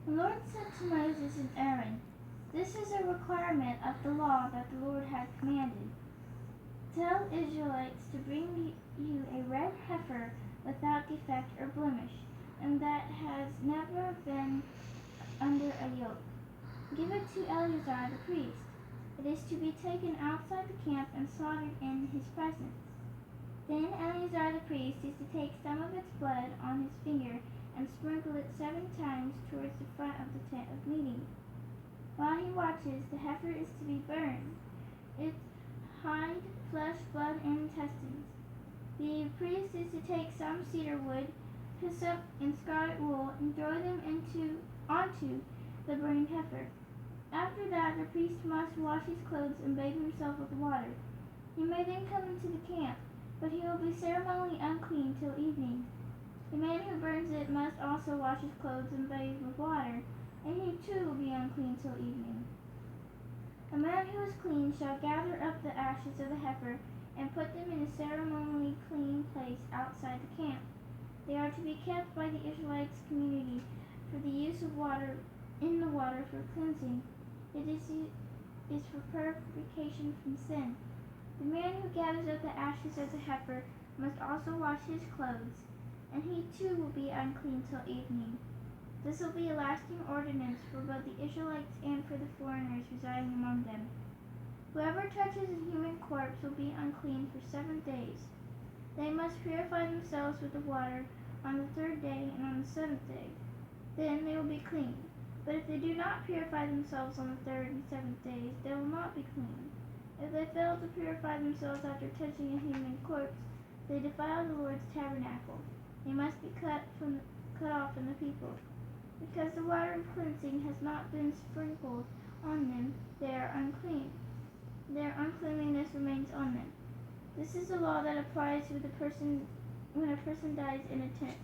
The Lord said to Moses and Aaron, "This is a requirement of the law that the Lord has commanded. Tell Israelites to bring you a red heifer without defect or blemish, and that has never been under a yoke. Give it to Eleazar the priest. It is to be taken outside the camp and slaughtered in his presence. Then Eleazar the priest is to take some of its blood on his finger and sprinkle it 7 times towards the front of the tent of meeting. While he watches, the heifer is to be burned, its hide, flesh, blood, and intestines. The priest is to take some cedar wood, hyssop, and scarlet wool and throw them onto the burning heifer. After that, the priest must wash his clothes and bathe himself with water. He may then come into the camp, but he will be ceremonially unclean till evening. The man who burns it must also wash his clothes and bathe with water, and he too will be unclean till evening. A man who is clean shall gather up the ashes of the heifer and put them in a ceremonially clean place outside the camp. They are to be kept by the Israelites' community for the use of water in the water for cleansing. It is for purification from sin. The man who gathers up the ashes of the heifer must also wash his clothes, and he too will be unclean till evening. This will be a lasting ordinance for both the Israelites and for the foreigners residing among them. Whoever touches a human corpse will be unclean for 7 days. They must purify themselves with the water on the 3rd day and on the 7th day. Then they will be clean. But if they do not purify themselves on the 3rd and 7th days, they will not be clean. If they fail to purify themselves after touching a human corpse, they defile the Lord's tabernacle. They must be cut off from the people. Because the water of cleansing has not been sprinkled on them, they are unclean. Their uncleanliness remains on them. This is the law that applies when a person dies in a tent.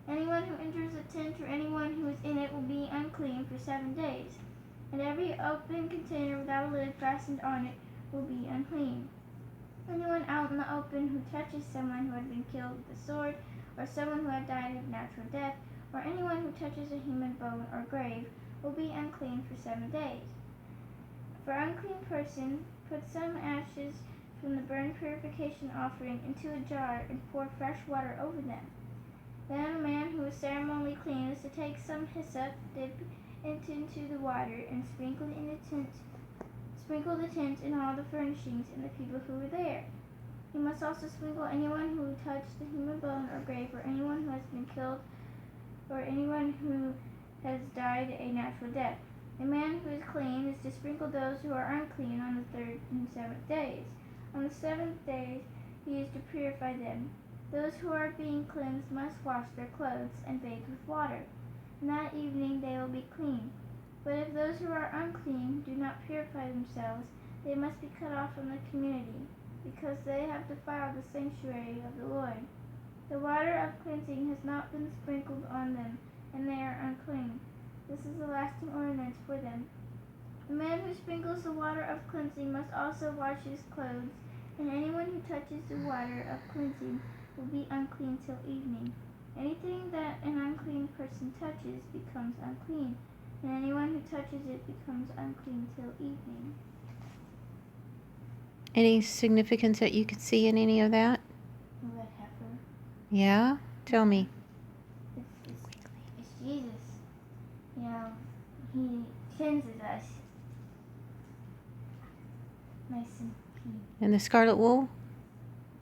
Anyone who enters a tent or anyone who is in it will be unclean for 7 days, and every open container without a lid fastened on it will be unclean. Anyone out in the open who touches someone who had been killed with a sword, or someone who had died of natural death, or anyone who touches a human bone or grave will be unclean for 7 days. For an unclean person, put some ashes from the burnt purification offering into a jar and pour fresh water over them. Then a man who is ceremonially clean is to take some hyssop, dip it into the water, and sprinkle the tent and all the furnishings and the people who were there. He must also sprinkle anyone who touched the human bone or grave, or anyone who has been killed, or anyone who has died a natural death. The man who is clean is to sprinkle those who are unclean on the 3rd and 7th days. On the 7th day he is to purify them. Those who are being cleansed must wash their clothes and bathe with water, and that evening they will be clean. But if those who are unclean do not purify themselves, they must be cut off from the community, because they have defiled the sanctuary of the Lord. The water of cleansing has not been sprinkled on them, and they are unclean. This is a lasting ordinance for them. The man who sprinkles the water of cleansing must also wash his clothes, and anyone who touches the water of cleansing will be unclean till evening. Anything that an unclean person touches becomes unclean, and anyone who touches it becomes unclean till evening. Any significance that you could see in any of that? Red heifer. Yeah? Tell me. It's Jesus. You know, he cleanses us. Nice and clean. And the scarlet wool?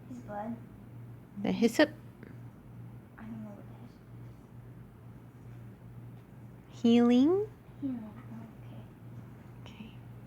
His blood. The hyssop? I don't know what that is. Healing? Healing.